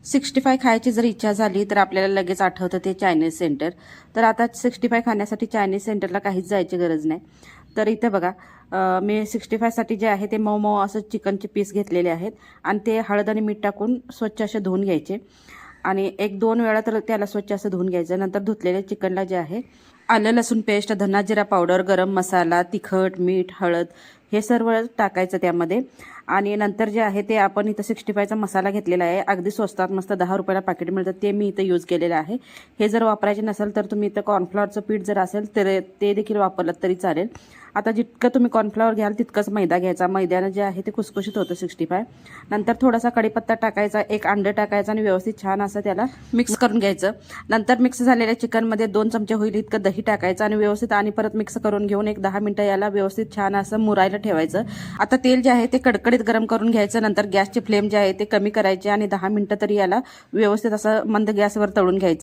65 खायची जर इच्छा झाली तर आपल्याला लगेच आठवतं ते चायनीज सेंटर. तर आता 65 खाण्यासाठी चायनीज सेंटरला काहीच जायची गरज नाही. तर इथे बघा मी 65 साठी जे आहे ते मऊ मऊ असं चिकनचे पीस घेतलेले आहेत आणि ते हळद आणि मीठ टाकून स्वच्छ असे धुवून घ्यायचे आणि 1-2 वेळा तर त्याला स्वच्छ असं धुवून घ्यायचं. नंतर धुतलेल्या चिकनला जे आहे आलं लसूण पेस्ट, धना जिरा पावडर, गरम मसाला, तिखट, मीठ, हळद हे सर्व टाकायचं त्यामध्ये. आणि नंतर जे आहे ते आपण इथं 65चा मसाला घेतलेला आहे. अगदी स्वस्तात मस्त 10 रुपयाला पाकिट मिळतं, ते मी इथं यूज केलेलं आहे. हे जर वापरायचे नसेल तर तुम्ही इथं कॉर्नफ्लॉवरचं पीठ जर असेल तर ते देखील वापरलं तरी चालेल. आता जितकं तुम्ही कॉर्नफ्लॉवर घ्याल तितकंच मैदा घ्यायचा. मैद्यानं जे आहे ते खुसखुशीत होतं 65. नंतर थोडासा कढीपत्ता टाकायचा, 1 अंडं टाकायचं आणि व्यवस्थित छान असं त्याला मिक्स करून घ्यायचं. नंतर मिक्स झालेल्या चिकनमध्ये 2 चमचे होईल इतकं दही टाकायचं आणि व्यवस्थित आणि परत मिक्स करून घेऊन एक 10 मिनिटं याला व्यवस्थित छान असं मुरायला ठेवायचं. आता तेल जे आहे ते कडकडीत गरम करून घ्यायचं. नंतर गॅसची फ्लेम जे आहे ते कमी करायची आणि 10 मिनिटं तरी याला व्यवस्थित असं मंद गॅसवर तळून घ्यायचं.